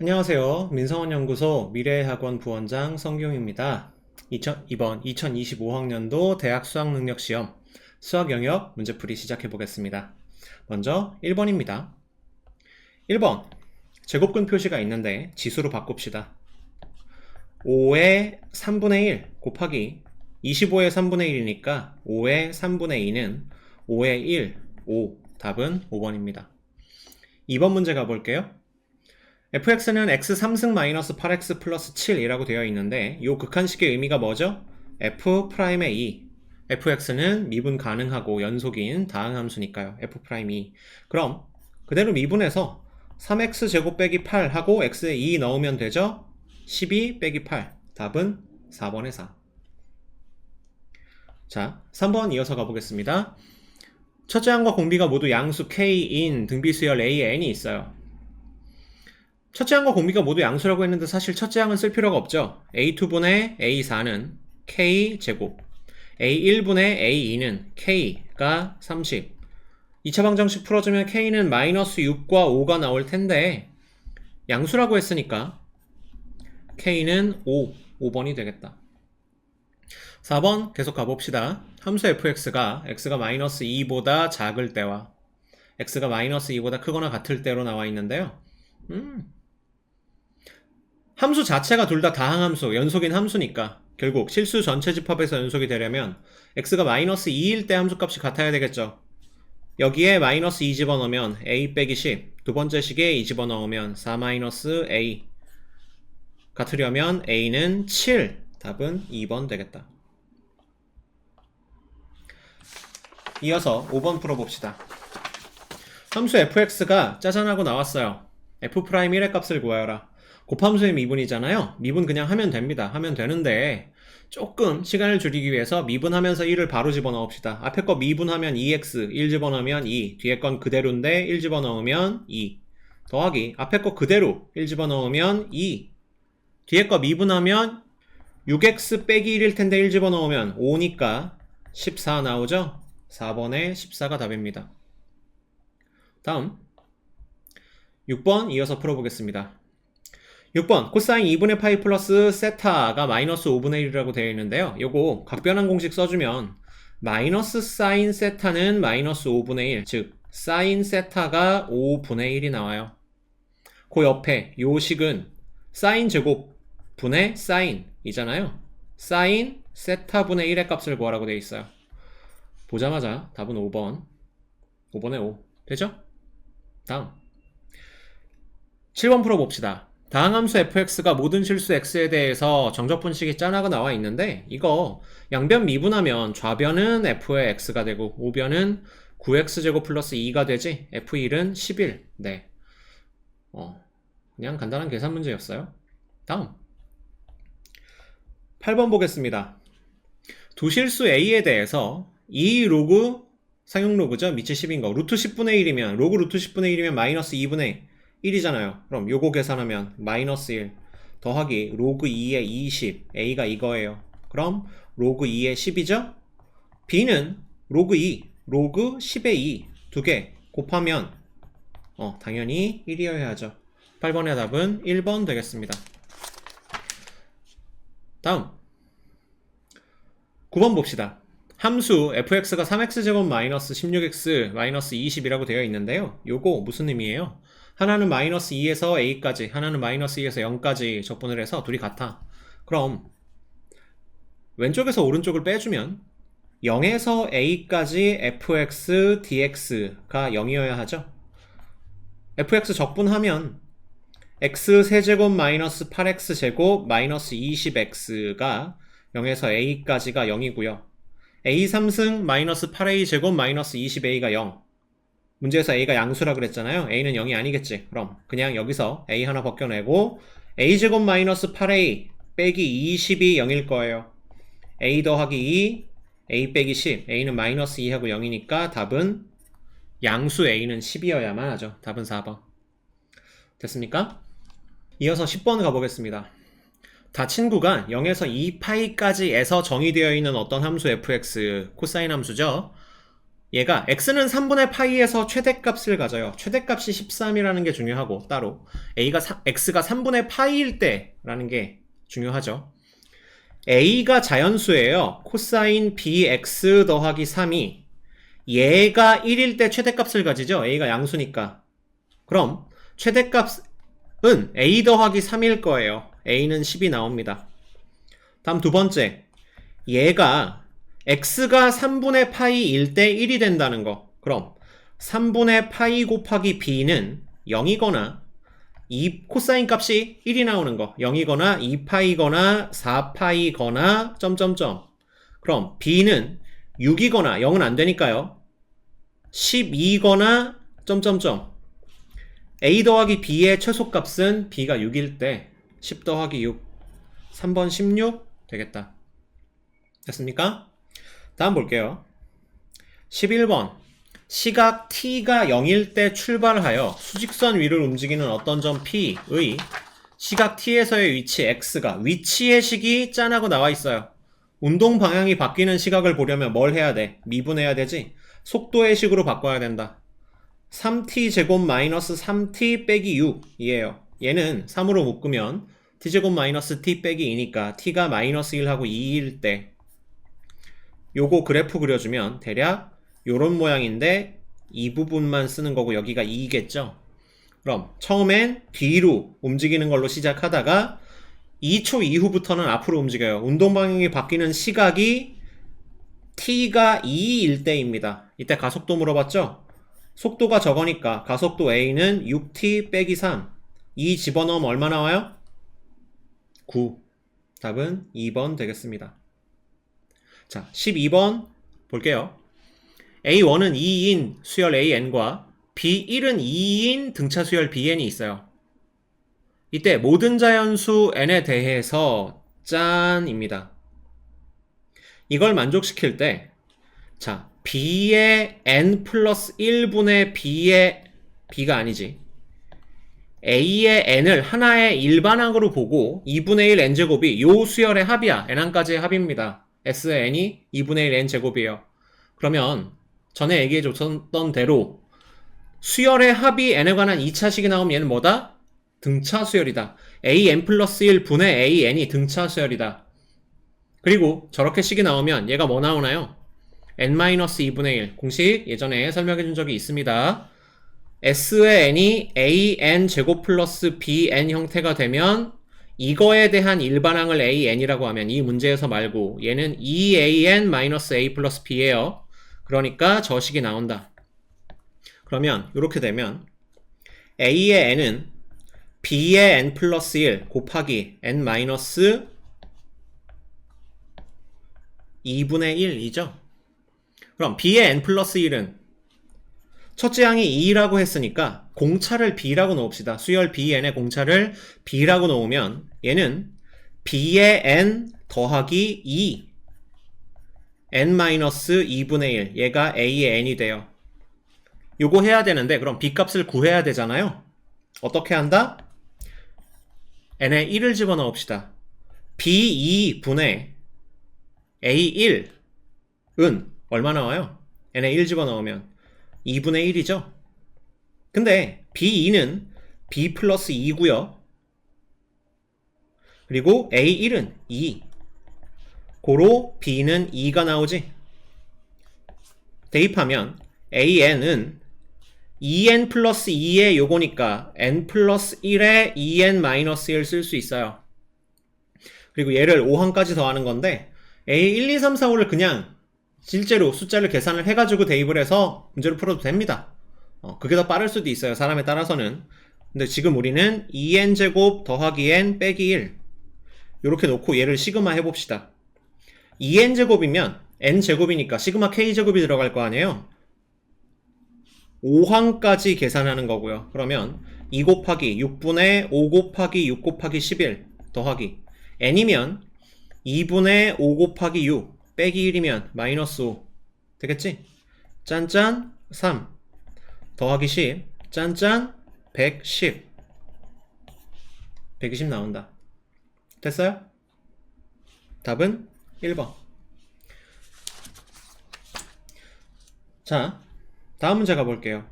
안녕하세요. 민성원연구소 미래학원 부원장 성경입니다. 이번 2025학년도 대학 수학능력시험 수학영역 문제풀이 시작해보겠습니다. 먼저 1번입니다. 1번 제곱근 표시가 있는데 지수로 바꿉시다. 5의 3분의 1 곱하기 25의 3분의 1이니까 5의 3분의 2는 5의 1, 5 답은 5번입니다. 2번 문제 가볼게요. fx는 x 3승 마이너스 8x 플러스 7이라고 되어 있는데 이 극한식의 의미가 뭐죠? f'의 2 fx는 미분 가능하고 연속인 다항함수니까요. f'이 그럼 그대로 미분해서 3x 제곱 빼기 8 하고 x에 2 넣으면 되죠? 12 빼기 8 답은 4번의 4. 자, 3번 이어서 가보겠습니다. 첫째 항과 공비가 모두 양수 k인 등비수열 a에 n이 있어요. 첫째 항과 공비가 모두 양수라고 했는데 사실 첫째 항은 쓸 필요가 없죠. a2분의 a4는 k제곱, a1분의 a2는 k가 30. 2차 방정식 풀어주면 k는 마이너스 6과 5가 나올 텐데 양수라고 했으니까 k는 5번이 되겠다. 4번 계속 가봅시다. 함수 fx가 x가 마이너스 2보다 작을 때와 x가 마이너스 2보다 크거나 같을 때로 나와 있는데요. 함수 자체가 둘 다 다항함수, 연속인 함수니까 결국 실수 전체 집합에서 연속이 되려면 x가 마이너스 2일 때 함수값이 같아야 되겠죠. 여기에 마이너스 2 집어넣으면 a 빼기 10, 두 번째 식에 2 집어넣으면 4 마이너스 a. 같으려면 a는 7, 답은 2번 되겠다. 이어서 5번 풀어봅시다. 함수 fx가 짜잔하고 나왔어요. f'1의 값을 구하여라. 곱함수의 미분이잖아요. 미분 그냥 하면 됩니다. 하면 되는데 조금 시간을 줄이기 위해서 미분하면서 1을 바로 집어넣읍시다. 앞에 거 미분하면 2x, 1 집어넣으면 2, 뒤에 건 그대로인데 1 집어넣으면 2 더하기 앞에 거 그대로 1 집어넣으면 2 뒤에 거 미분하면 6x 빼기 1일 텐데 1 집어넣으면 5니까 14 나오죠? 4번에 14가 답입니다. 다음 6번 이어서 풀어보겠습니다. 6번 코사인 2분의 파이 플러스 세타가 마이너스 5분의 1이라고 되어 있는데요. 요거 각변환 공식 써주면 마이너스 사인 세타는 마이너스 5분의 1, 즉 사인 세타가 5분의 1이 나와요. 그 옆에 요 식은 사인 제곱 분의 사인이잖아요. 사인 세타분의 1의 값을 구하라고 되어 있어요. 보자마자 답은 5번. 5번에 5. 되죠? 다음 7번 풀어봅시다. 다항함수 fx가 모든 실수 x에 대해서 정적분식이 짠하고 나와 있는데 이거 양변 미분하면 좌변은 f의 x가 되고 우변은 9x제곱 플러스 2가 되지 f1은 11. 네. 그냥 간단한 계산 문제였어요. 다음 8번 보겠습니다. 두 실수 a에 대해서 2 로그 상용 로그죠. 밑이 10인 거 루트 10분의 1이면 로그 루트 10분의 1이면 마이너스 2분의 1이잖아요. 그럼 요거 계산하면 마이너스 1 더하기 로그 2의 20 a가 이거예요. 그럼 로그 2의 10이죠? b는 로그 2 로그 10의 2 두 개 곱하면 당연히 1이어야 죠 8번의 답은 1번 되겠습니다. 다음 9번 봅시다. 함수 fx가 3x제곱 마이너스 16x 마이너스 20이라고 되어 있는데요. 요거 무슨 의미예요? 하나는 마이너스 2에서 a까지, 하나는 마이너스 2에서 0까지 적분을 해서 둘이 같아. 그럼 왼쪽에서 오른쪽을 빼주면 0에서 a까지 fx dx가 0이어야 하죠. fx 적분하면 x 세제곱 마이너스 8x 제곱 마이너스 20x가 0에서 a까지가 0이고요. a 3승 마이너스 8a 제곱 마이너스 20a가 0. 문제에서 a가 양수라 그랬잖아요. a는 0이 아니겠지. 그럼 그냥 여기서 a 하나 벗겨내고 a제곱 마이너스 8a 빼기 20이 0일 거예요. a 더하기 2 a 빼기 10 a는 마이너스 2하고 0이니까 답은 양수 a는 10이어야만 하죠. 답은 4번. 됐습니까? 이어서 10번 가보겠습니다. 닫힌 구간 0에서 2파이까지에서 정의되어 있는 어떤 함수 fx 코사인 함수죠. 얘가 x는 3분의 파이에서 최대값을 가져요. 최대값이 13이라는 게 중요하고 따로 x가 3분의 파이일 때라는 게 중요하죠. a가 자연수예요. 코사인 bx 더하기 3이 얘가 1일 때 최대값을 가지죠. a가 양수니까. 그럼 최대값은 a 더하기 3일 거예요. a는 10이 나옵니다. 다음 두 번째, 얘가 x가 3분의 파이일 때 1이 된다는 거. 그럼 3분의 파이 곱하기 b는 0이거나 이 코사인 값이 1이 나오는 거. 0이거나 2파이거나 4파이거나 점점점. 그럼 b는 6이거나 0은 안 되니까요. 12거나 점점점. a 더하기 b의 최소값은 b가 6일 때 10 더하기 6. 3번 16 되겠다. 됐습니까? 다음 볼게요. 11번. 시각 t가 0일 때 출발하여 수직선 위를 움직이는 어떤 점 p의 시각 t에서의 위치 x가 위치의 식이 짠하고 나와 있어요. 운동 방향이 바뀌는 시각을 보려면 뭘 해야 돼? 미분해야 되지? 속도의 식으로 바꿔야 된다. 3t 제곱 마이너스 3t 빼기 6 이에요. 얘는 3으로 묶으면 t 제곱 마이너스 t 빼기 2니까 t가 마이너스 1하고 2일 때 요거 그래프 그려주면 대략 요런 모양인데 이 부분만 쓰는 거고 여기가 2겠죠. 그럼 처음엔 뒤로 움직이는 걸로 시작하다가 2초 이후부터는 앞으로 움직여요. 운동 방향이 바뀌는 시각이 t가 2일 때입니다. 이때 가속도 물어봤죠? 속도가 저거니까 가속도 a는 6t 빼기 3. 2 집어넣으면 얼마 나와요? 9. 답은 2번 되겠습니다. 자, 12번 볼게요. A1은 2인 수열 AN과 B1은 2인 등차 수열 BN이 있어요. 이때 모든 자연수 N에 대해서 짠입니다. 이걸 만족시킬 때 자, B의 N 플러스 1분의 B의 B가 아니지. A의 N을 하나의 일반항으로 보고 2분의 1 N제곱이 요 수열의 합이야. N항까지의 합입니다. S의 N이 2분의 1 N제곱이에요. 그러면 전에 얘기해줬던 대로 수열의 합이 N에 관한 2차식이 나오면 얘는 뭐다? 등차 수열이다. AN 플러스 1 분의 AN이 등차 수열이다. 그리고 저렇게 식이 나오면 얘가 뭐 나오나요? N-2분의 1 공식 예전에 설명해준 적이 있습니다. S의 N이 AN 제곱 플러스 BN 형태가 되면 이거에 대한 일반항을 AN이라고 하면 이 문제에서 말고 얘는 EAN-A 플러스 B예요. 그러니까 저 식이 나온다. 그러면 이렇게 되면 A의 N은 B의 N 플러스 1 곱하기 N 마이너스 2분의 1이죠. 그럼 B의 N 플러스 1은 첫째 항이 2라고 했으니까 공차를 B라고 놓읍시다. 수열 BN의 공차를 B라고 놓으면 얘는 B의 N 더하기 2 N-2분의 1 얘가 A의 N이 돼요. 요거 해야 되는데 그럼 B 값을 구해야 되잖아요. 어떻게 한다? N에 1을 집어넣읍시다. B2분의 A1은 얼마 나와요? N에 1 집어넣으면 2분의 1이죠? 근데 B2는 B 플러스 2고요. 그리고 A1은 2. 고로 B는 2가 나오지? 대입하면 AN은 2n 플러스 2의 요거니까 n 플러스 1에 2n 마이너스 1 쓸 수 있어요. 그리고 얘를 5항까지 더하는 건데 A 1, 2, 3, 4, 5를 그냥 실제로 숫자를 계산을 해가지고 대입을 해서 문제를 풀어도 됩니다. 그게 더 빠를 수도 있어요. 사람에 따라서는. 근데 지금 우리는 2n제곱 더하기 n 빼기 1 이렇게 놓고 얘를 시그마 해봅시다. 2n제곱이면 n제곱이니까 시그마 k제곱이 들어갈 거 아니에요. 5항까지 계산하는 거고요. 그러면 2 곱하기 6분의 5 곱하기 6 곱하기 11 더하기 n이면 2분의 5 곱하기 6 빼기 1이면 마이너스 5 되겠지? 짠짠 3 더하기 10 짠짠 110 120 나온다. 됐어요? 답은 1번. 자, 다음 문제 가볼게요.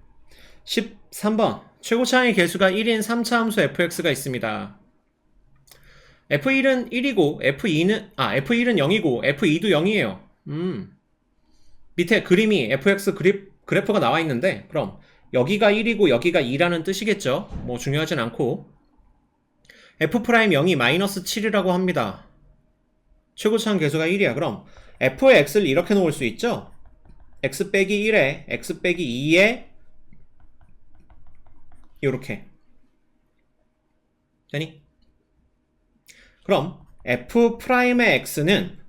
13번. 최고차항의 개수가 1인 3차 함수 fx가 있습니다. f1은 1이고 f1은 0이고 f2도 0이에요. 밑에 그림이 fx 그래프가 나와 있는데, 그럼 여기가 1이고 여기가 2라는 뜻이겠죠? 뭐 중요하진 않고, f'0이 마이너스 7이라고 합니다. 최고차항 개수가 1이야. 그럼 f의 x를 이렇게 놓을 수 있죠? x 빼기 1에 x 빼기 2에 요렇게 되니? 그럼 f'의 x는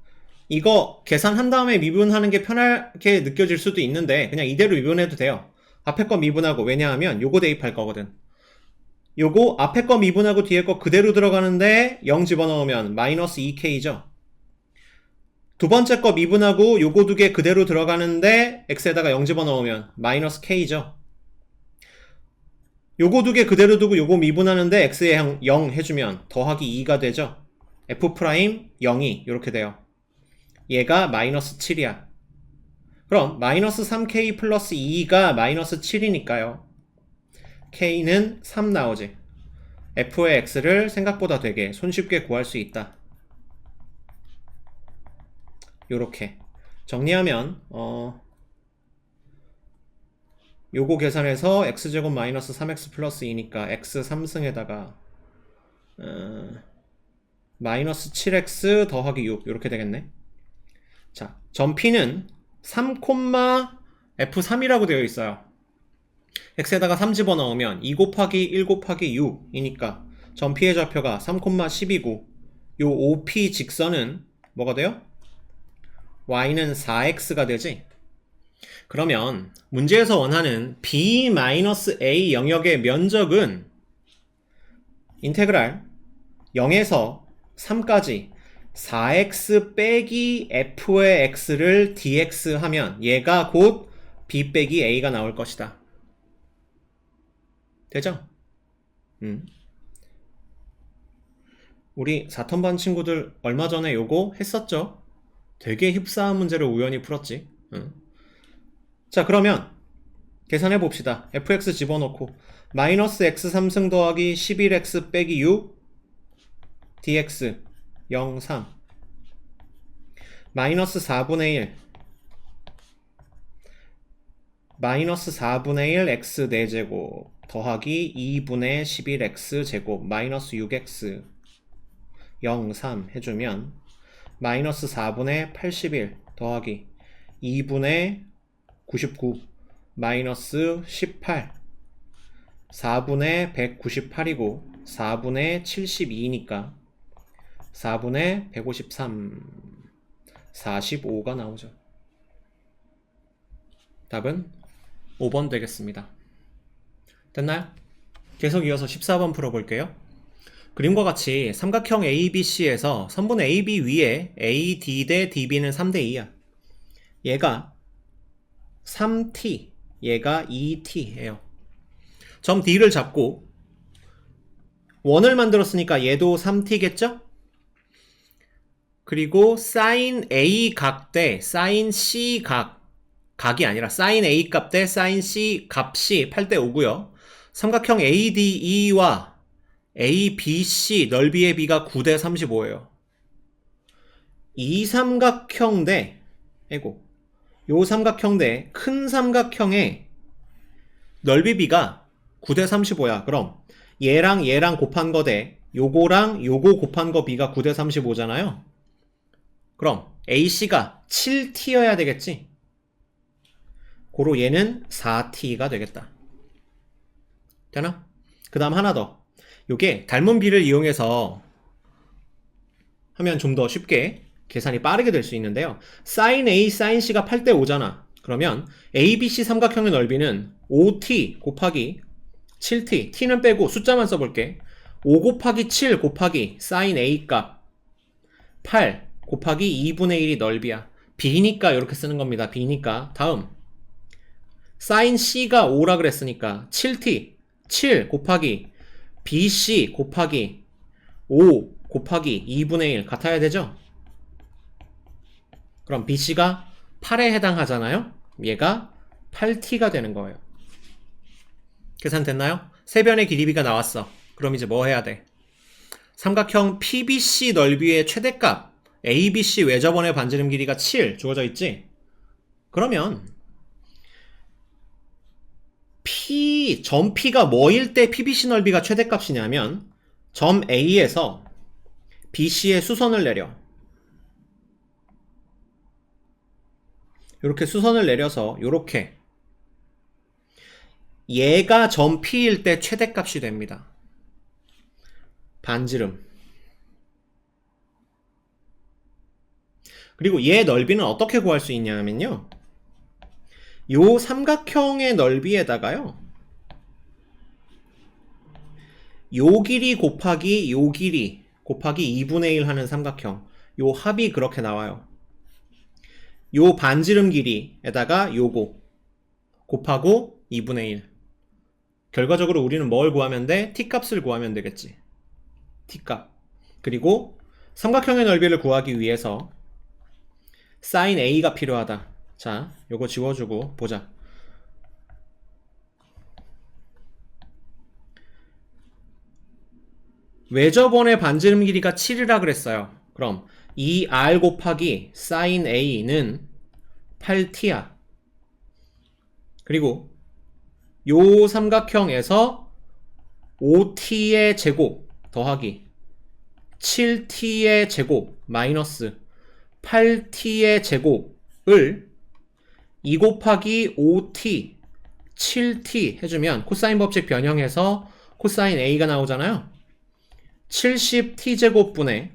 이거 계산한 다음에 미분하는 게 편하게 느껴질 수도 있는데 그냥 이대로 미분해도 돼요. 앞에 거 미분하고, 왜냐하면 요거 대입할 거거든. 요거 앞에 거 미분하고 뒤에 거 그대로 들어가는데 0 집어넣으면 마이너스 2k죠. 두 번째 거 미분하고 요거 두 개 그대로 들어가는데 x에다가 0 집어넣으면 마이너스 k죠. 요거 두 개 그대로 두고 요거 미분하는데 x에 0 해주면 더하기 2가 되죠. f'0이 이렇게 돼요. 얘가 마이너스 7이야. 그럼 마이너스 3k 플러스 2가 마이너스 7이니까요. k는 3 나오지. f의 x를 생각보다 되게 손쉽게 구할 수 있다. 요렇게 정리하면 요거 계산해서 x제곱 마이너스 3x 플러스 2니까 x 3승에다가 마이너스 7x 더하기 6 이렇게 되겠네. 자, 점 P는 3,f3이라고 되어 있어요. x에다가 3 집어넣으면 2 곱하기 1 곱하기 6이니까 점 P의 좌표가 3,10이고 요 OP 직선은 뭐가 돼요? y는 4x가 되지? 그러면 문제에서 원하는 b-a 영역의 면적은 인테그랄 0에서 3까지 4x 빼기 f의 x를 dx 하면 얘가 곧 b 빼기 a가 나올 것이다. 되죠? 우리 4턴반 친구들 얼마 전에 요거 했었죠? 되게 흡사한 문제를 우연히 풀었지. 자, 그러면 계산해 봅시다. fx 집어넣고 마이너스 x 3승 더하기 11x 빼기 6 dx 0, 3 마이너스 4분의 1 마이너스 4분의 1 x 4제곱 더하기 2분의 11x 제곱 마이너스 6x 0, 3 해주면 마이너스 4분의 81 더하기 2분의 99 마이너스 18 4분의 198이고 4분의 72니까 4분의 153 45가 나오죠. 답은 5번 되겠습니다. 됐나요? 계속 이어서 14번 풀어볼게요. 그림과 같이 삼각형 ABC에서 선분 AB 위에 AD 대 DB는 3대 2야. 얘가 3t, 얘가 2t예요. 점 D를 잡고 원을 만들었으니까 얘도 3t겠죠? 그리고 sin A 각 대 sin C 각이 아니라 sin A 값 대 sin C 값이 8대 5고요. 삼각형 ADE와 ABC 넓이의 비가 9대 35예요. 이 삼각형 대 요 삼각형 대 큰 삼각형의 넓이 비가 9대 35야. 그럼 얘랑 얘랑 곱한 거 대 요거랑 요거 곱한 거 비가 9대 35잖아요. 그럼 AC가 7t여야 되겠지? 고로 얘는 4t가 되겠다. 되나? 그 다음 하나 더. 요게 닮은 비를 이용해서 하면 좀 더 쉽게 계산이 빠르게 될 수 있는데요. sin A, sin C가 8대 5잖아. 그러면 ABC 삼각형의 넓이는 5t 곱하기 7t, t는 빼고 숫자만 써볼게. 5 곱하기 7 곱하기 sin A 값 8 곱하기 2분의 1이 넓이야. b니까 이렇게 쓰는 겁니다. b니까. 다음 sin C가 5라 그랬으니까 7t 7 곱하기 BC 곱하기 5 곱하기 2분의 1 같아야 되죠? 그럼 BC가 8에 해당하잖아요? 얘가 8t가 되는 거예요. 계산됐나요? 세변의 길이비가 나왔어. 그럼 이제 뭐 해야 돼? 삼각형 PBC 넓이의 최대값 ABC 외접원의 반지름 길이가 7 주어져 있지? 그러면 점 P가 뭐일 때 PBC 넓이가 최대값이냐면 점 A에서 BC의 수선을 내려. 이렇게 수선을 내려서 이렇게 얘가 점 P일 때 최대값이 됩니다. 반지름. 그리고 얘 넓이는 어떻게 구할 수 있냐면요. 요 삼각형의 넓이에다가요. 요 길이 곱하기 요 길이 곱하기 2분의 1 하는 삼각형. 요 합이 그렇게 나와요. 요 반지름 길이에다가 요거 곱하고 2분의 1. 결과적으로 우리는 뭘 구하면 돼? t값을 구하면 되겠지. t값. 그리고 삼각형의 넓이를 구하기 위해서 sin a가 필요하다. 자, 요거 지워주고 보자. 외접원의 반지름 길이가 7이라 그랬어요. 그럼 2r 곱하기 sin a는 8t야. 그리고 요 삼각형에서 5t의 제곱 더하기 7t의 제곱 마이너스 8t의 제곱을 2 곱하기 5t 7t 해주면 코사인 법칙 변형해서 코사인 a가 나오잖아요. 70t제곱분의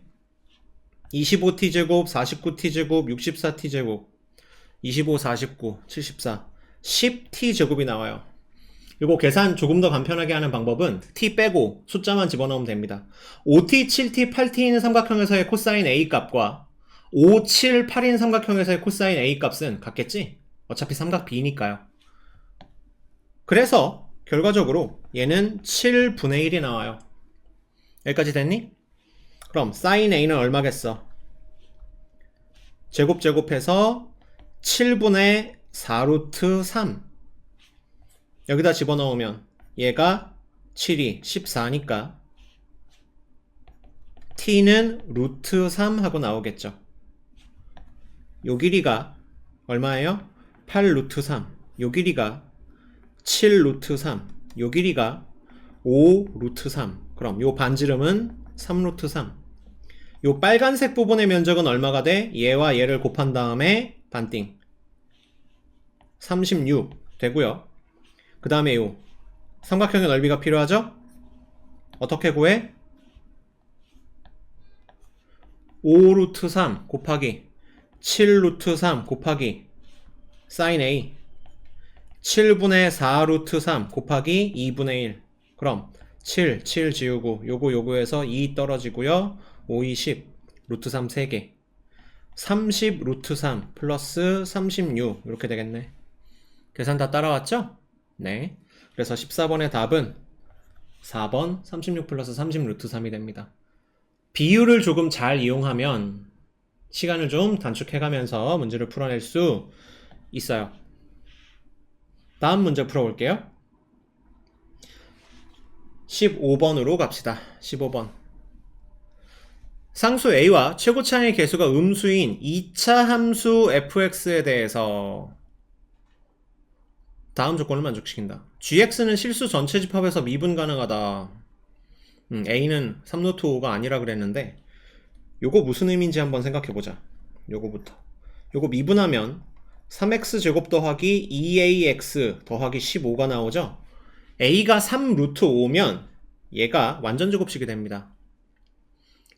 25t제곱 49t제곱 64t제곱 25, 49, 74 10t제곱이 나와요. 이거 계산 조금 더 간편하게 하는 방법은 t 빼고 숫자만 집어넣으면 됩니다. 5t, 7t, 8t인 삼각형에서의 코사인 a 값과 5, 7, 8인 삼각형에서의 코사인 a 값은 같겠지? 어차피 삼각 B니까요. 그래서 결과적으로 얘는 7분의 1이 나와요. 여기까지 됐니? 그럼 sin a는 얼마겠어? 제곱해서 7분의 4루트 3 여기다 집어넣으면 얘가 7이 14니까 t는 루트 3 하고 나오겠죠. 요 길이가 얼마예요? 8 루트 3. 요 길이가 7 루트 3. 요 길이가 5 루트 3. 그럼 요 반지름은 3 루트 3. 요 빨간색 부분의 면적은 얼마가 돼? 얘와 얘를 곱한 다음에 반띵 36 되고요. 그 다음에 요 삼각형의 넓이가 필요하죠? 어떻게 구해? 5 루트 3 곱하기 7 루트 3 곱하기 sin a 7분의 4 루트 3 곱하기 2분의 1 그럼 7 지우고 요거에서 2 떨어지고요. 5, 2, 10 루트 3 3개 30 루트 3 플러스 36 이렇게 되겠네. 계산 다 따라왔죠? 네. 그래서 14번의 답은 4번 36 플러스 30 루트 3이 됩니다. 비율을 조금 잘 이용하면 시간을 좀 단축해가면서 문제를 풀어낼 수 있어요. 다음 문제 풀어볼게요. 15번으로 갑시다. 15번. 상수 a와 최고차의 개수가 음수인 2차 함수 fx에 대해서 다음 조건을 만족시킨다. gx는 실수 전체 집합에서 미분 가능하다. a는 3루트 5가 아니라 그랬는데 요거 무슨 의미인지 한번 생각해보자. 요거부터. 요거 미분하면 3x제곱 더하기 2ax 더하기 15가 나오죠? a가 3루트 5면 얘가 완전제곱식이 됩니다.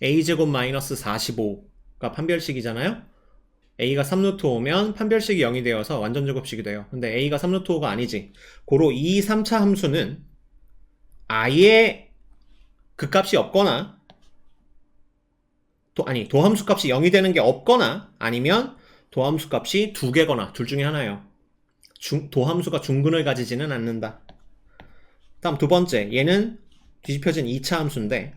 a제곱 마이너스 45가 판별식이잖아요? a가 3루트 5면 판별식이 0이 되어서 완전제곱식이 돼요. 근데 a가 3루트 5가 아니지. 고로 2, 3차 함수는 아예 그 값이 없거나 도함수 값이 0이 되는 게 없거나 아니면 도함수 값이 2개거나 둘 중에 하나예요. 도함수가 중근을 가지지는 않는다. 다음 두 번째, 얘는 뒤집혀진 2차 함수인데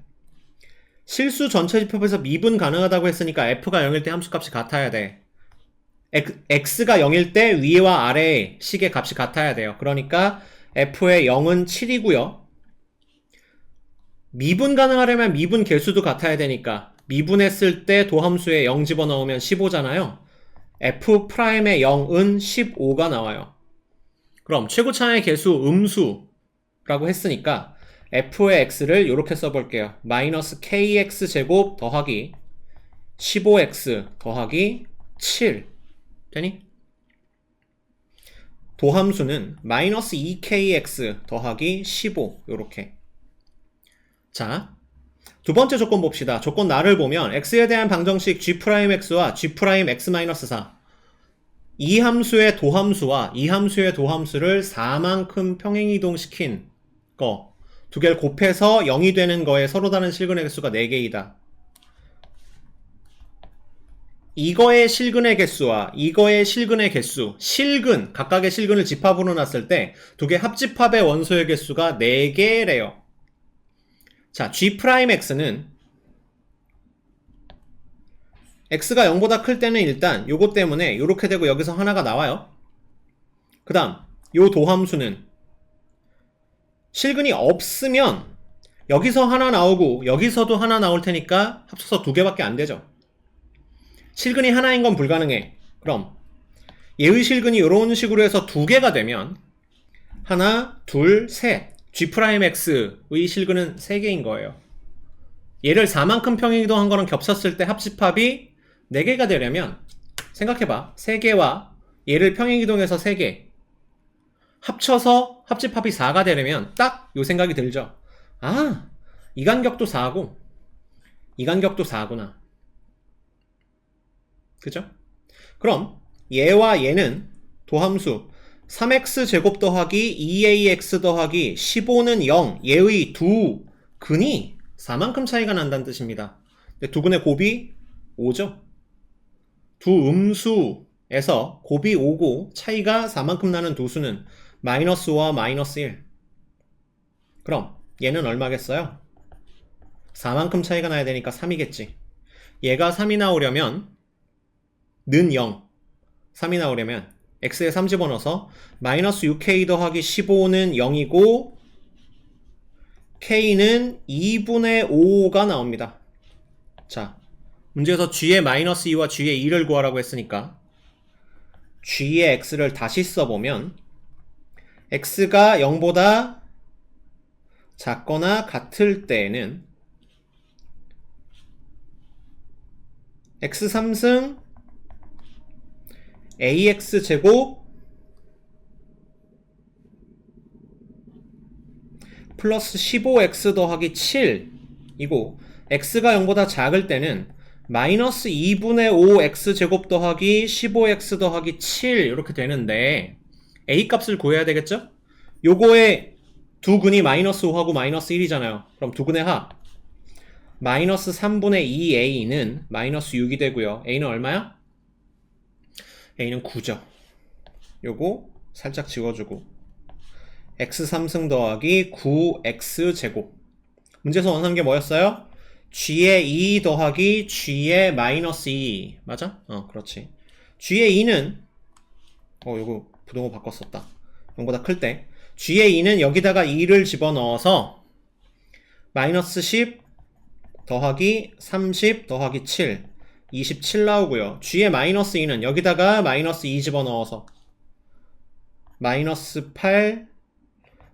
실수 전체 집합에서 미분 가능하다고 했으니까 f가 0일 때 함수 값이 같아야 돼. x가 0일 때 위와 아래의 식의 값이 같아야 돼요. 그러니까 f의 0은 7이고요. 미분 가능하려면 미분 개수도 같아야 되니까 미분했을 때 도함수에 0 집어넣으면 15잖아요. f'의 0은 15가 나와요. 그럼 최고차의 개수 음수라고 했으니까 f의 x를 이렇게 써볼게요. 마이너스 kx제곱 더하기 15x 더하기 7 되니? 도함수는 마이너스 2kx 더하기 15 요렇게. 자, 두 번째 조건 봅시다. 조건 나를 보면 x에 대한 방정식 g'x와 g'x-4 이 함수의 도함수와 이 함수의 도함수를 4만큼 평행이동시킨 거 두 개를 곱해서 0이 되는 거에 서로 다른 실근의 개수가 4개이다. 이거의 실근의 개수와 이거의 실근의 개수, 실근, 각각의 실근을 집합으로 놨을 때 두 개 합집합의 원소의 개수가 4개래요. 자, g'x는 x가 0보다 클 때는 일단 요거 때문에 요렇게 되고 여기서 하나가 나와요. 그 다음 요 도함수는 실근이 없으면 여기서 하나 나오고 여기서도 하나 나올 테니까 합쳐서 2개밖에 안 되죠. 실근이 하나인 건 불가능해. 그럼 얘의 실근이 이런 식으로 해서 2개가 되면 하나, 둘, 셋 g'x의 실근은 3개인 거예요. 얘를 4만큼 평행이동한 거랑 겹쳤을 때 합집합이 4개가 되려면 생각해봐. 3개와 얘를 평행이동해서 3개 합쳐서 합집합이 4가 되려면 딱 요 생각이 들죠. 아, 이 간격도 4고 이 간격도 4구나. 그죠? 그럼 얘와 얘는 도함수 3x제곱 더하기 2ax 더하기 15는 0 얘의 두 근이 4만큼 차이가 난다는 뜻입니다. 두 근의 곱이 5죠. 두 음수에서 곱이 5고 차이가 4만큼 나는 두 수는 마이너스 5와 마이너스 1. 그럼 얘는 얼마겠어요? 4만큼 차이가 나야 되니까 3이겠지. 얘가 3이 나오려면 는 0, 3이 나오려면 x에 3 집어넣어서 마이너스 6k 더하기 15는 0이고 k는 2분의 5가 나옵니다. 자, 문제에서 g의 마이너스 2와 g의 2를 구하라고 했으니까 g의 x를 다시 써보면 x가 0보다 작거나 같을 때에는 x 3승 ax제곱 플러스 15x 더하기 7이고 x가 0보다 작을 때는 마이너스 2분의 5x제곱 더하기 15x 더하기 7 이렇게 되는데 a 값을 구해야 되겠죠? 요거의 두 근이 마이너스 5하고 마이너스 1이잖아요. 그럼 두 근의 합 마이너스 3분의 2a는 마이너스 6이 되고요. a는 얼마야? a는 9죠. 요거 살짝 지워주고 x 3승 더하기 9x제곱. 문제에서 원하는 게 뭐였어요? g의 2 더하기 g의 마이너스 2 맞아? 그렇지. g의 2는 요거 부동호 바꿨었다. 0보다 클 때 g의 2는 여기다가 2를 집어넣어서 마이너스 10 더하기 30 더하기 7 27 나오고요. g의 마이너스 2는 여기다가 마이너스 2 집어넣어서 마이너스 8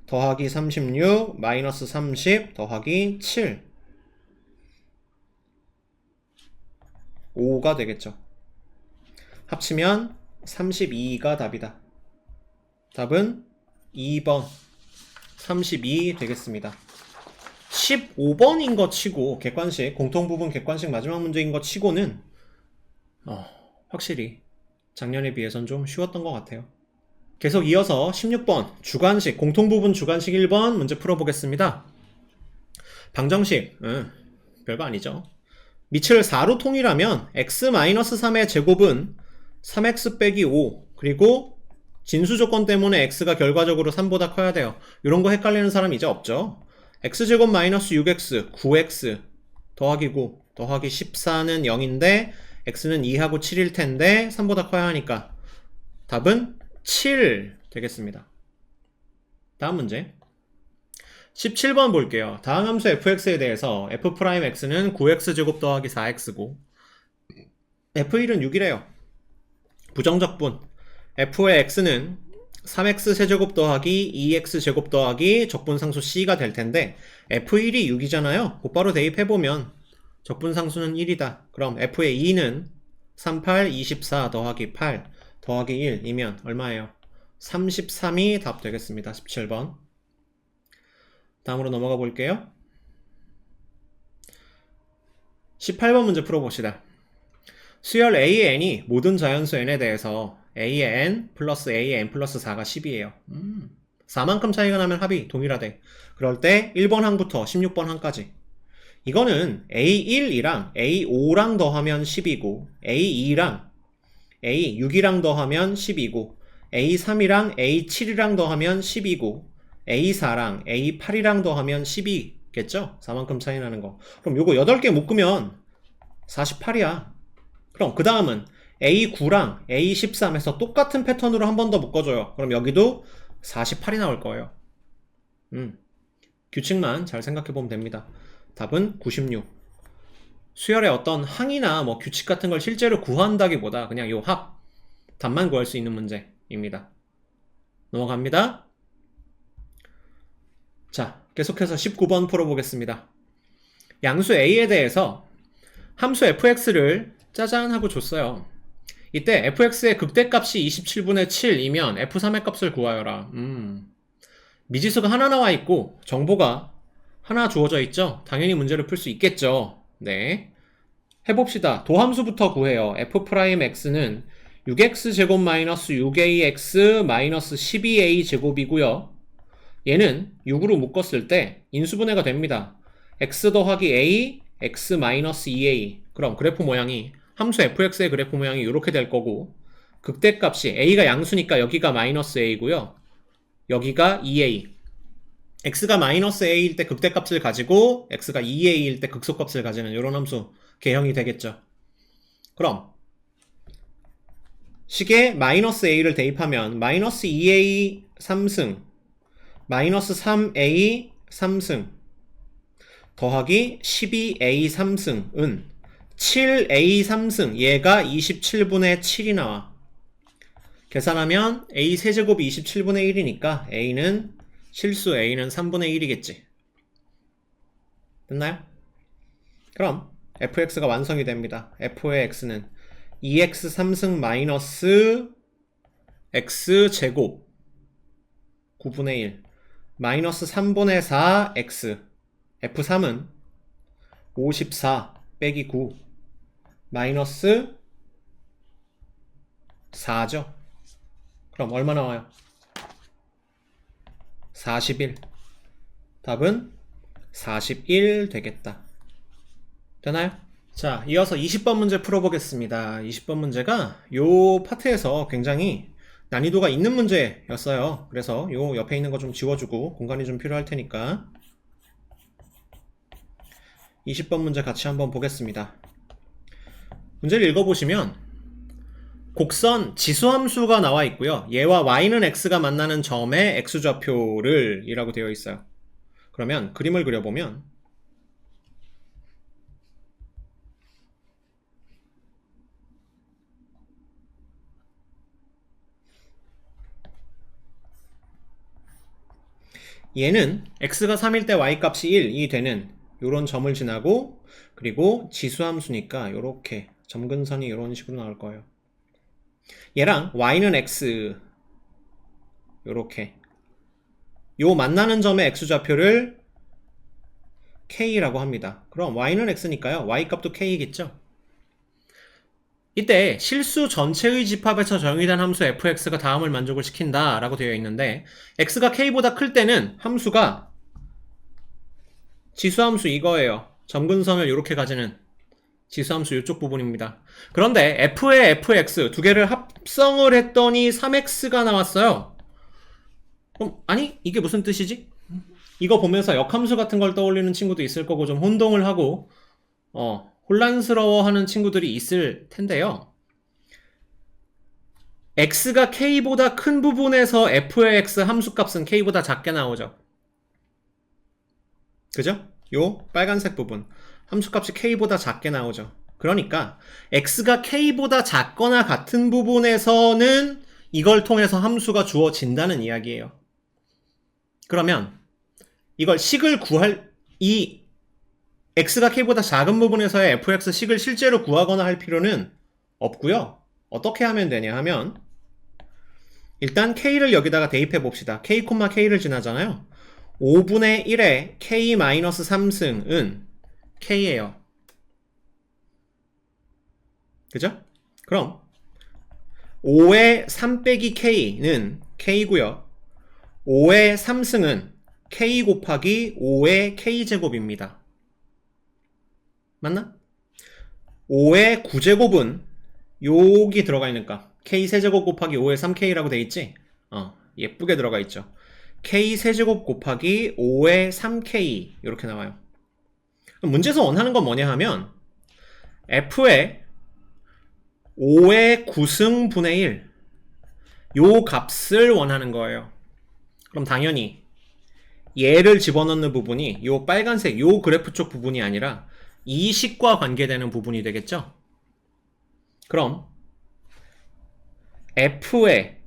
더하기 36 마이너스 30 더하기 7 5가 되겠죠. 합치면 32가 답이다. 답은 2번 32 되겠습니다. 15번인 거 치고 객관식 공통부분 객관식 마지막 문제인 거 치고는 확실히 작년에 비해선 좀 쉬웠던 것 같아요. 계속 이어서 16번 주관식 공통부분 주관식 1번 문제 풀어보겠습니다. 방정식 별거 아니죠. 밑을 4로 통일하면 x-3의 제곱은 3x 빼기 5 그리고 진수 조건 때문에 x가 결과적으로 3보다 커야 돼요. 이런 거 헷갈리는 사람 이제 없죠. x제곱 마이너스 6x 9x 더하기 9 더하기 14는 0인데 x는 2하고 7일 텐데 3보다 커야 하니까 답은 7 되겠습니다. 다음 문제 17번 볼게요. 다음 함수 fx에 대해서 f'x는 9x제곱 더하기 4x고 f1은 6이래요. 부정적분 f의 x는 3x 세제곱 더하기 2x 제곱 더하기 적분상수 c가 될 텐데 f1이 6이잖아요. 곧바로 대입해보면 적분상수는 1이다. 그럼 f의 2는 38, 24 더하기 8 더하기 1이면 얼마예요? 33이 답 되겠습니다. 17번. 다음으로 넘어가 볼게요. 18번 문제 풀어봅시다. 수열 A의 n이 모든 자연수 n에 대해서 A의 n 플러스 A의 n 플러스 4가 10이에요. 4만큼 차이가 나면 합이 동일하대. 그럴 때 1번 항부터 16번 항까지. 이거는 A1이랑 A5랑 더하면 10이고 A2랑 A6이랑 더하면 10이고 A3이랑 A7이랑 더하면 10이고 A4랑 A8이랑 더하면 10이겠죠? 4만큼 차이 나는 거. 그럼 요거 8개 묶으면 48이야. 그럼 그 다음은 A9랑 A13에서 똑같은 패턴으로 한 번 더 묶어줘요. 그럼 여기도 48이 나올 거예요. 규칙만 잘 생각해보면 됩니다. 답은 96. 수열의 어떤 항이나 뭐 규칙 같은 걸 실제로 구한다기보다 그냥 요 합, 답만 구할 수 있는 문제입니다. 넘어갑니다. 자, 계속해서 19번 풀어보겠습니다. 양수 A에 대해서 함수 fx를 짜잔 하고 줬어요. 이때 fx의 극대값이 27분의 7이면 f3의 값을 구하여라. 미지수가 하나 나와 있고 정보가 하나 주어져 있죠. 당연히 문제를 풀 수 있겠죠. 네, 해봅시다. 도함수부터 구해요. f'x는 6x제곱 마이너스 6ax 마이너스 12a 제곱이고요. 얘는 6으로 묶었을 때 인수분해가 됩니다. x 더하기 a, x 마이너스 2a. 그럼 그래프 모양이 함수 fx의 그래프 모양이 이렇게 될 거고 극대값이 a가 양수니까 여기가 마이너스 a고요. 여기가 2a. x가 마이너스 a일 때 극대값을 가지고 x가 2a일 때 극소값을 가지는 이런 함수 개형이 되겠죠. 그럼 식에 마이너스 a를 대입하면 마이너스 2a 3승 마이너스 3a 3승 더하기 12a 3승은 7a 3승 얘가 27분의 7이 나와. 계산하면 a 세제곱이 27분의 1이니까 a는 실수 a는 3분의 1이겠지. 됐나요? 그럼 fx가 완성이 됩니다. f의 x는 2x 3승 마이너스 x제곱 9분의 1 마이너스 3분의 4 x f3은 54 빼기 9 마이너스 4죠. 그럼 얼마 나와요? 41. 답은 41 되겠다. 되나요? 자, 이어서 20번 문제 풀어보겠습니다. 20번 문제가 요 파트에서 굉장히 난이도가 있는 문제였어요. 그래서 요 옆에 있는 거 좀 지워주고 공간이 좀 필요할 테니까 20번 문제 같이 한번 보겠습니다. 문제를 읽어보시면 곡선 지수함수가 나와 있고요. 얘와 y는 x가 만나는 점의 x좌표를 이라고 되어 있어요. 그러면 그림을 그려보면 얘는 x가 3일 때 y값이 1이 되는 요런 점을 지나고 그리고 지수함수니까 요렇게 점근선이 요런 식으로 나올 거예요. 얘랑 y는 x 요렇게 요 만나는 점의 x좌표를 k라고 합니다. 그럼 y는 x니까요. y값도 k겠죠. 이때 실수 전체의 집합에서 정의된 함수 fx가 다음을 만족을 시킨다 라고 되어 있는데 x가 k보다 클 때는 함수가 지수함수 이거예요. 점근선을 이렇게 가지는 지수함수 이쪽 부분입니다. 그런데 f의 fx 두 개를 합성을 했더니 3x가 나왔어요. 그럼 아니 이게 무슨 뜻이지? 이거 보면서 역함수 같은 걸 떠올리는 친구도 있을 거고 좀 혼동을 하고 혼란스러워하는 친구들이 있을 텐데요. x가 k보다 큰 부분에서 f의 x 함수값은 k보다 작게 나오죠. 그죠? 요 빨간색 부분 함수값이 k보다 작게 나오죠. 그러니까 x가 k보다 작거나 같은 부분에서는 이걸 통해서 함수가 주어진다는 이야기예요. 그러면 이걸 식을 구할 이 x가 k보다 작은 부분에서의 fx 식을 실제로 구하거나 할 필요는 없고요. 어떻게 하면 되냐 하면 일단 k를 여기다가 대입해 봅시다. k, k를 지나잖아요. 5분의 1의 k-3승은 k예요. 그죠? 그럼 5의 3 빼기 k는 k고요. 5의 3승은 k 곱하기 5의 k제곱입니다. 맞나? 5의 9제곱은 여기 들어가 있는 값 k3제곱 곱하기 5의 3k라고 돼 있지? 예쁘게 들어가 있죠. k3제곱 곱하기 5의 3k 이렇게 나와요. 문제에서 원하는 건 뭐냐 하면 f의 5의 9승분의 1 요 값을 원하는 거예요. 그럼 당연히 얘를 집어넣는 부분이 요 빨간색 요 그래프 쪽 부분이 아니라 이 식과 관계되는 부분이 되겠죠? 그럼 f의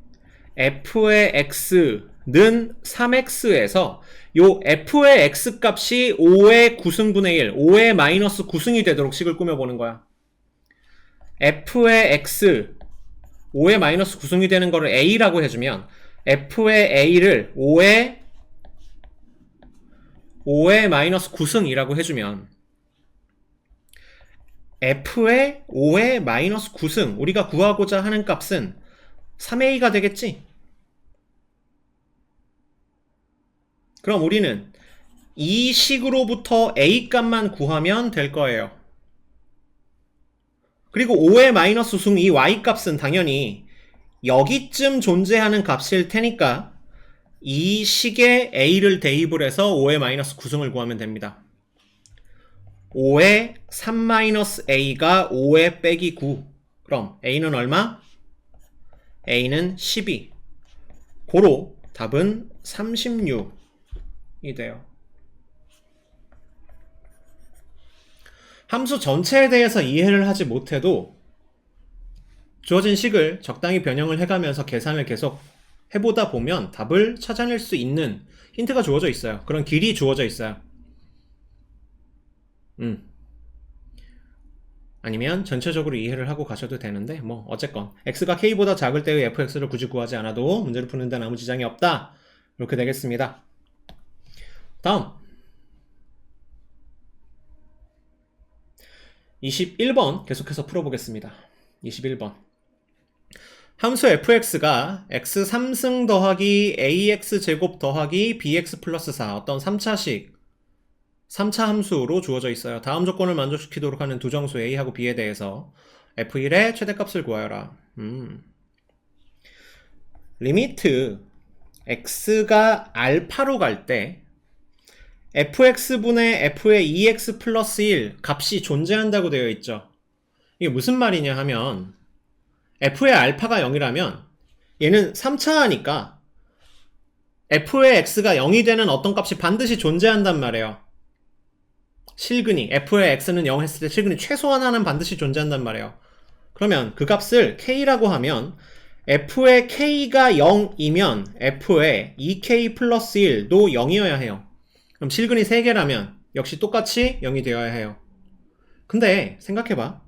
x는 3x에서 요 f의 x 값이 5의 9승분의 1, 5의 마이너스 9승이 되도록 식을 꾸며보는 거야. f의 x 5의 마이너스 9승이 되는 거를 a라고 해주면 f의 a를 5의 마이너스 9승이라고 해주면 f의 5의 마이너스 9승 우리가 구하고자 하는 값은 3a가 되겠지? 그럼 우리는 이 식으로부터 a 값만 구하면 될 거예요. 그리고 5의 마이너스 승 이 y 값은 당연히 여기쯤 존재하는 값일 테니까 이 식에 a를 대입을 해서 5의 마이너스 9승을 구하면 됩니다. 5의 3-a가 5의 빼기 9 그럼 a는 얼마? a는 12 고로 답은 36이 돼요. 함수 전체에 대해서 이해를 하지 못해도 주어진 식을 적당히 변형을 해가면서 계산을 계속 해보다 보면 답을 찾아낼 수 있는 힌트가 주어져 있어요. 그런 길이 주어져 있어요. 아니면 전체적으로 이해를 하고 가셔도 되는데 뭐 어쨌건 x가 k보다 작을 때의 fx를 굳이 구하지 않아도 문제를 푸는 데는 아무 지장이 없다. 이렇게 되겠습니다. 다음 21번 계속해서 풀어보겠습니다. 21번 함수 fx가 x 3승 더하기 ax 제곱 더하기 bx 플러스 4 어떤 3차 함수로 주어져 있어요. 다음 조건을 만족시키도록 하는 두 정수 a하고 b에 대해서 f1의 최대값을 구하여라. 리미트 x가 알파로 갈 때 fx분의 f의 2x 플러스 1 값이 존재한다고 되어 있죠. 이게 무슨 말이냐 하면 f의 알파가 0이라면 얘는 3차하니까 f의 x가 0이 되는 어떤 값이 반드시 존재한단 말이에요. 실근이 f의 x는 0 했을 때 실근이 최소한 하나는 반드시 존재한단 말이에요. 그러면 그 값을 k라고 하면 f의 k가 0이면 f의 2k 플러스 1도 0이어야 해요. 그럼 실근이 3개라면 역시 똑같이 0이 되어야 해요. 근데 생각해봐.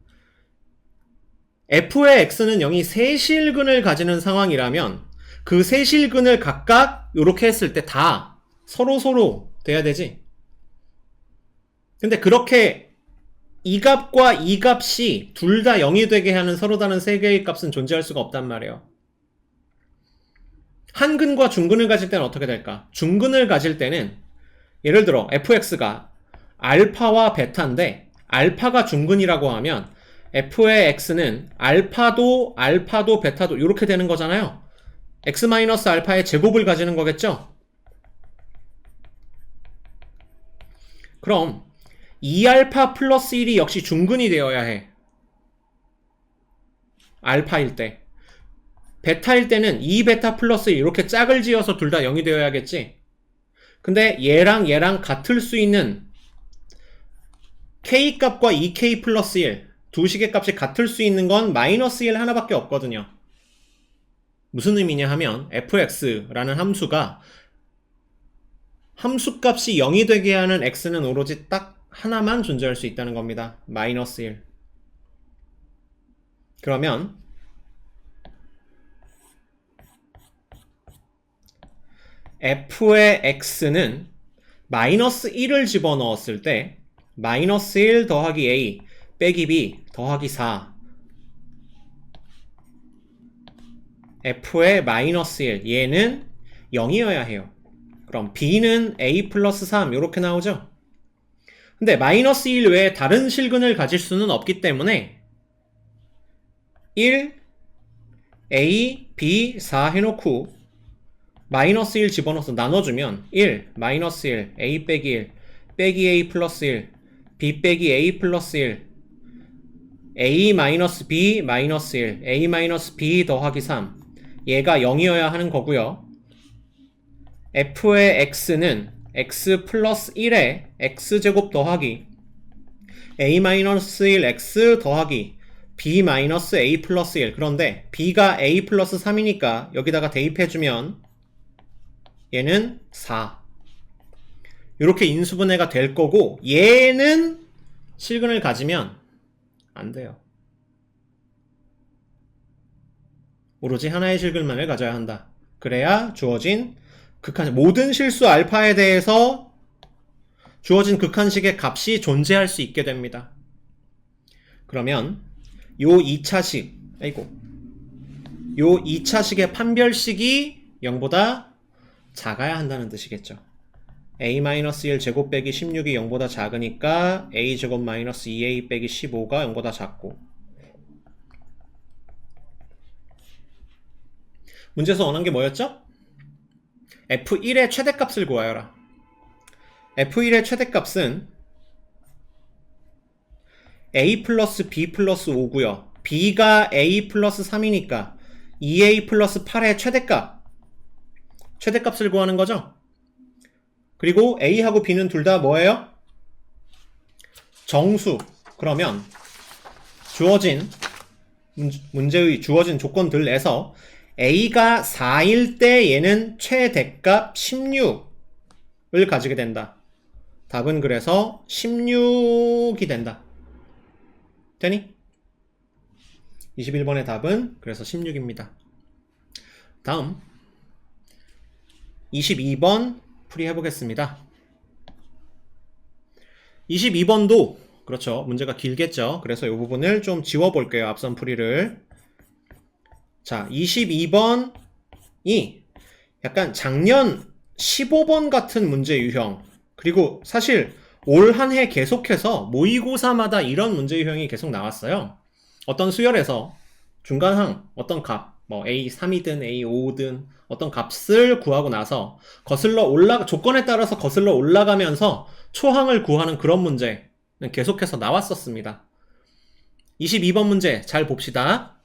f의 x는 0이 3실근을 가지는 상황이라면 그 3실근을 각각 이렇게 했을 때 다 서로 돼야 되지. 근데 그렇게 이 값과 이 값이 둘 다 0이 되게 하는 서로 다른 세 개의 값은 존재할 수가 없단 말이에요. 한 근과 중근을 가질 때는 어떻게 될까? 중근을 가질 때는 예를 들어 fx가 알파와 베타인데 알파가 중근이라고 하면 f의 x는 알파도 베타도 이렇게 되는 거잖아요. x-알파의 제곱을 가지는 거겠죠? 그럼 2알파 플러스 1이 역시 중근이 되어야 해. 알파일 때. 베타일 때는 2베타 플러스 1 이렇게 짝을 지어서 둘 다 0이 되어야겠지. 근데 얘랑 같을 수 있는 K값과 2K 플러스 1 두 식의 값이 같을 수 있는 건 마이너스 1 하나밖에 없거든요. 무슨 의미냐 하면 fx라는 함수가 함수값이 0이 되게 하는 x는 오로지 딱 하나만 존재할 수 있다는 겁니다. 마이너스 1. 그러면 f의 x는 마이너스 1을 집어넣었을 때 마이너스 1 더하기 a 빼기 b 더하기 4 f의 마이너스 1 얘는 0이어야 해요. 그럼 b는 a 플러스 3 이렇게 나오죠. 근데 마이너스 1 외에 다른 실근을 가질 수는 없기 때문에 1 a b 4 해놓고 마이너스 1 집어넣어서 나눠주면 1 마이너스 1 a 빼기 1 빼기 a 플러스 1 b 빼기 a 플러스 1 a 마이너스 b 마이너스 1 a 마이너스 b 더하기 3 얘가 0이어야 하는 거고요. f의 x는 x 플러스 1에 x제곱 더하기 a 마이너스 1 x 더하기 b 마이너스 a 플러스 1 그런데 b가 a 플러스 3이니까 여기다가 대입해주면 얘는 4 이렇게 인수분해가 될 거고 얘는 실근을 가지면 안 돼요. 오로지 하나의 실근만을 가져야 한다. 그래야 주어진 극한 모든 실수 알파에 대해서 주어진 극한식의 값이 존재할 수 있게 됩니다. 그러면 요 2차식 요 2차식의 판별식이 0보다 작아야 한다는 뜻이겠죠. a-1 제곱 빼기 16이 0보다 작으니까 a 제곱 마이너스 2a 빼기 15가 0보다 작고 문제에서 원한 게 뭐였죠? f1의 최대값을 구하여라. f1의 최대값은 a 플러스 b 플러스 5고요. b가 a 플러스 3이니까 2a 플러스 8의 최대값을 구하는 거죠. 그리고 a하고 b는 둘 다 뭐예요? 정수. 그러면 주어진 문제의 주어진 조건들에서 a가 4일 때 얘는 최대값 16을 가지게 된다. 답은 그래서 16이 된다. 되니? 21번의 답은 그래서 16입니다. 다음 22번 풀이해 보겠습니다. 22번도 그렇죠. 문제가 길겠죠. 그래서 이 부분을 좀 지워 볼게요. 앞선 풀이를. 자, 22번이 약간 작년 15번 같은 문제 유형, 그리고 사실 올 한 해 계속해서 모의고사마다 이런 문제 유형이 계속 나왔어요. 어떤 수열에서 중간항 어떤 값, 뭐 A3이든 A5든 어떤 값을 구하고 나서 조건에 따라서 거슬러 올라가면서 초항을 구하는 그런 문제는 계속해서 나왔었습니다. 22번 문제 잘 봅시다.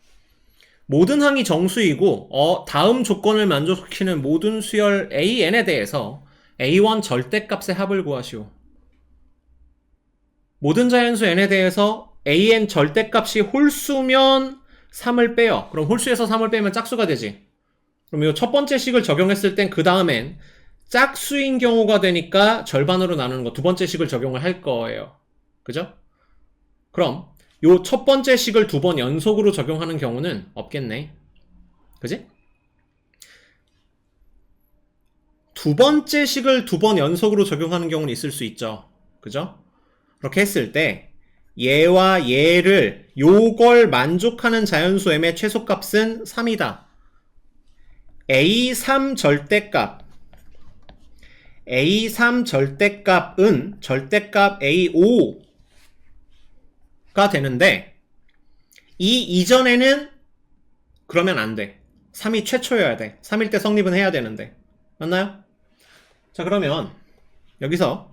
모든 항이 정수이고 다음 조건을 만족시키는 모든 수열 AN에 대해서 A1 절대값의 합을 구하시오. 모든 자연수 N에 대해서 AN 절대값이 홀수면 3을 빼요. 그럼 홀수에서 3을 빼면 짝수가 되지. 그럼 이 첫 번째 식을 적용했을 땐 그 다음엔 짝수인 경우가 되니까 절반으로 나누는 거 두 번째 식을 적용을 할 거예요. 그죠? 그럼 요 첫 번째 식을 두 번 연속으로 적용하는 경우는 없겠네. 그지? 두 번째 식을 두 번 연속으로 적용하는 경우는 있을 수 있죠. 그죠? 그렇게 했을 때 얘와 얘를 요걸 만족하는 자연수 M의 최소값은 3이다. A3 절대값은 절대값 A5가 되는데 이 이전에는 그러면 안 돼. 3이 최초여야 돼. 3일 때 성립은 해야 되는데. 맞나요? 자, 그러면 여기서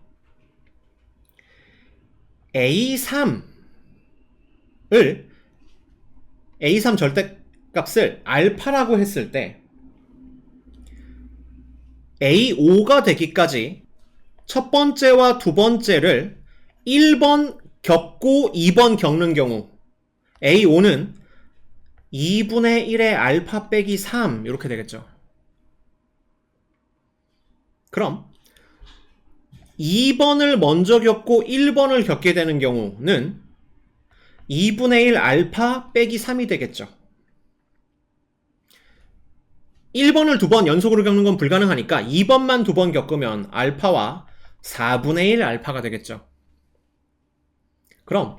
A3 절대값을 알파라고 했을 때 A5가 되기까지 첫 번째와 두 번째를 1번 겪고 2번 겪는 경우 A5는 2분의 1의 알파 빼기 3 이렇게 되겠죠. 그럼 2번을 먼저 겪고 1번을 겪게 되는 경우는 2분의 1 알파 빼기 3이 되겠죠. 1번을 두 번 연속으로 겪는 건 불가능하니까 2번만 두 번 겪으면 알파와 4분의 1 알파가 되겠죠. 그럼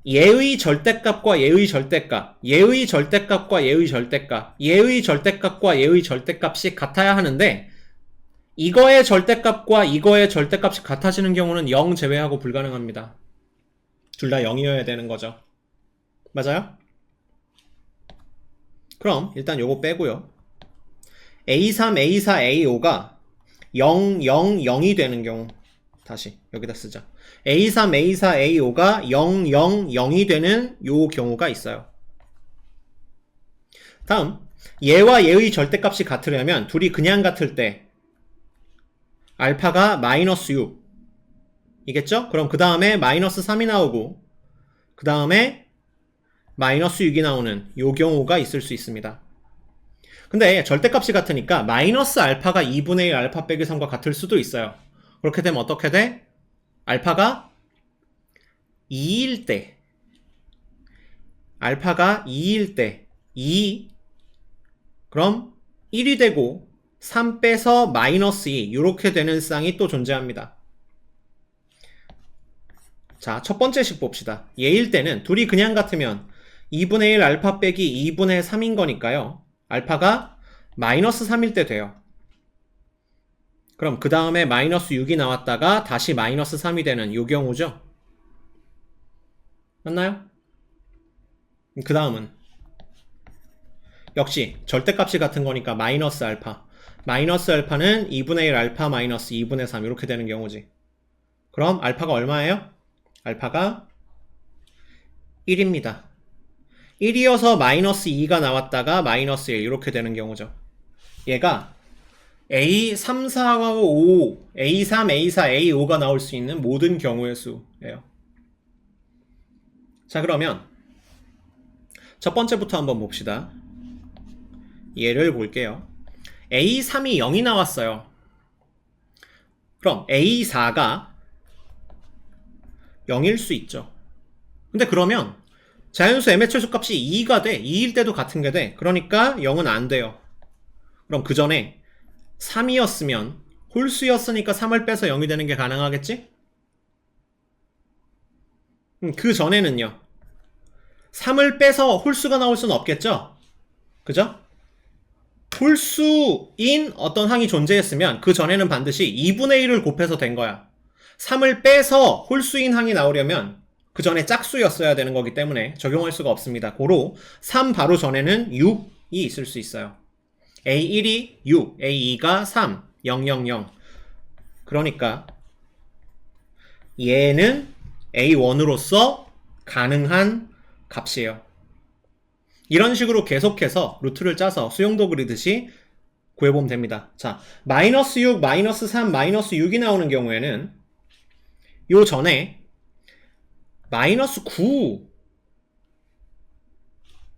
얘의 절대값과 얘의 절대값, 얘의 절대값과 얘의 절대값, 얘의 절대값과 얘의 절대값이 같아야 하는데 이거의 절대값과 이거의 절대값이 같아지는 경우는 0 제외하고 불가능합니다. 둘 다 0이어야 되는 거죠. 맞아요? 그럼 일단 요거 빼고요. A3, A4, A5가 0, 0, 0이 되는 경우 다시 여기다 쓰자. A3, A4, A5가 0, 0, 0이 되는 요 경우가 있어요. 다음 얘와 얘의 절대값이 같으려면 둘이 그냥 같을 때 알파가 마이너스 6 이겠죠? 그럼 그 다음에 마이너스 3이 나오고 그 다음에 마이너스 6이 나오는 요 경우가 있을 수 있습니다. 근데 절대값이 같으니까 마이너스 알파가 2분의 1 알파 빼기 3과 같을 수도 있어요. 그렇게 되면 어떻게 돼? 알파가 2일 때 알파가 2일 때 2 그럼 1이 되고 3 빼서 마이너스 2 이렇게 되는 쌍이 또 존재합니다. 자, 첫 번째식 봅시다. 얘일 때는 둘이 그냥 같으면 2분의 1 알파 빼기 2분의 3인 거니까요. 알파가 마이너스 3일 때 돼요. 그럼 그 다음에 마이너스 6이 나왔다가 다시 마이너스 3이 되는 요 경우죠. 맞나요? 그 다음은 역시 절대값이 같은 거니까 마이너스 알파. 마이너스 알파는 2분의 1 알파 마이너스 2분의 3 이렇게 되는 경우지. 그럼 알파가 얼마예요? 알파가 1입니다. 1이어서 마이너스 2가 나왔다가 마이너스 1 이렇게 되는 경우죠. 얘가 A3, 4하고 5, A3, A4, A5가 나올 수 있는 모든 경우의 수예요. 자, 그러면 첫 번째부터 한번 봅시다. 얘를 볼게요. A3이 0이 나왔어요. 그럼 A4가 0일 수 있죠. 근데 그러면 자연수 m의 최소값이 2가 돼. 2일 때도 같은 게 돼. 그러니까 0은 안 돼요. 그럼 그 전에 3이었으면 홀수였으니까 3을 빼서 0이 되는 게 가능하겠지? 그 전에는요. 3을 빼서 홀수가 나올 수는 없겠죠? 그죠? 홀수인 어떤 항이 존재했으면 그 전에는 반드시 2분의 1을 곱해서 된 거야. 3을 빼서 홀수인 항이 나오려면 그 전에 짝수였어야 되는 거기 때문에 적용할 수가 없습니다. 고로 3 바로 전에는 6이 있을 수 있어요. A1이 6, A2가 3, 0, 0, 0. 그러니까 얘는 A1으로서 가능한 값이에요. 이런 식으로 계속해서 루트를 짜서 수용도 그리듯이 구해보면 됩니다. 자, 마이너스 6, 마이너스 3, 마이너스 6이 나오는 경우에는 요 전에 마이너스 9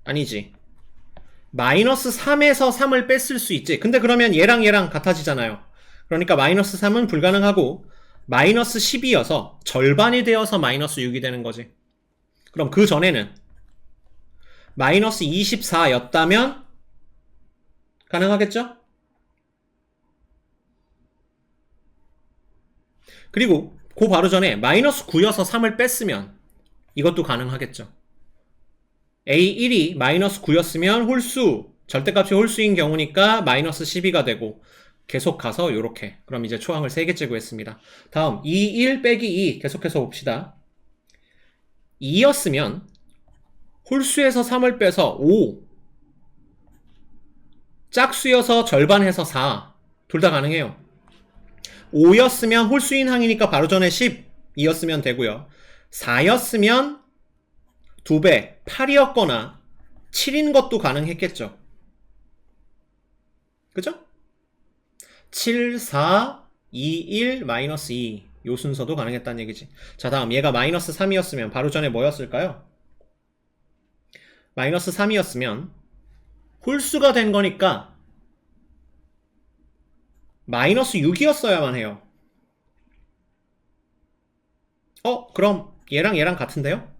아니지 마이너스 3에서 3을 뺐을 수 있지. 근데 그러면 얘랑 얘랑 같아지잖아요. 그러니까 마이너스 3은 불가능하고 마이너스 10이어서 절반이 되어서 마이너스 6이 되는 거지. 그럼 그 전에는 마이너스 24였다면 가능하겠죠? 그리고 그 바로 전에 마이너스 9여서 3을 뺐으면 이것도 가능하겠죠. A1이 마이너스 9였으면 홀수, 절대값이 홀수인 경우니까 마이너스 12가 되고 계속 가서 요렇게. 그럼 이제 초항을 3개째 구했습니다. 다음 2, 1 빼기 2 계속해서 봅시다. 2였으면 홀수에서 3을 빼서 5, 짝수여서 절반해서 4, 둘 다 가능해요. 5였으면 홀수인 항이니까 바로 전에 10이었으면 되고요. 4였으면 2배, 8이었거나 7인 것도 가능했겠죠. 그죠? 7, 4, 2, 1, 마이너스 2. 요 순서도 가능했다는 얘기지. 자, 다음 얘가 마이너스 3이었으면 바로 전에 뭐였을까요? 마이너스 3이었으면 홀수가 된 거니까 마이너스 6이었어야만 해요. 그럼 얘랑 같은데요?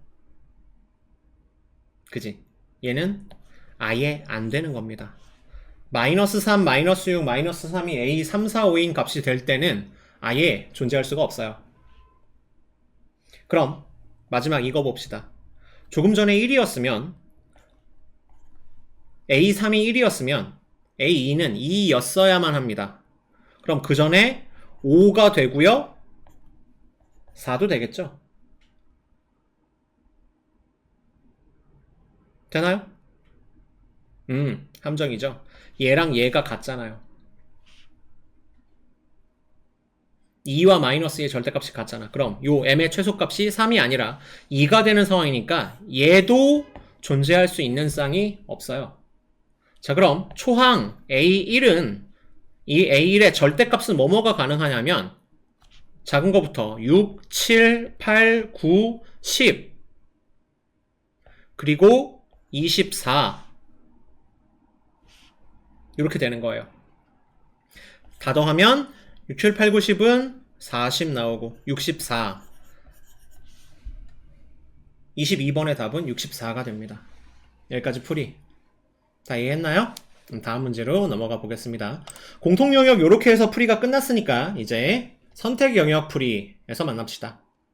그지? 얘는 아예 안 되는 겁니다. 마이너스 3, 마이너스 6, 마이너스 3이 A 3, 4, 5인 값이 될 때는 아예 존재할 수가 없어요. 그럼 마지막 이거 봅시다. 조금 전에 1이었으면 A3이 1이었으면 A2는 2였어야만 합니다. 그럼 그 전에 5가 되고요. 4도 되겠죠? 되나요? 함정이죠. 얘랑 얘가 같잖아요. 2와 마이너스 2의 절대값이 같잖아. 그럼 요 m의 최소값이 3이 아니라 2가 되는 상황이니까 얘도 존재할 수 있는 쌍이 없어요. 자, 그럼 초항 A1은 이 A1의 절대값은 뭐뭐가 가능하냐면 작은 거부터 6, 7, 8, 9, 10 그리고 24 이렇게 되는 거예요. 다 더하면 6, 7, 8, 9, 10은 40 나오고 64 22번의 답은 64가 됩니다. 여기까지 풀이 다 이해했나요? 다음 문제로 넘어가 보겠습니다. 공통 영역 이렇게 해서 풀이가 끝났으니까 이제 선택 영역 풀이에서 만납시다.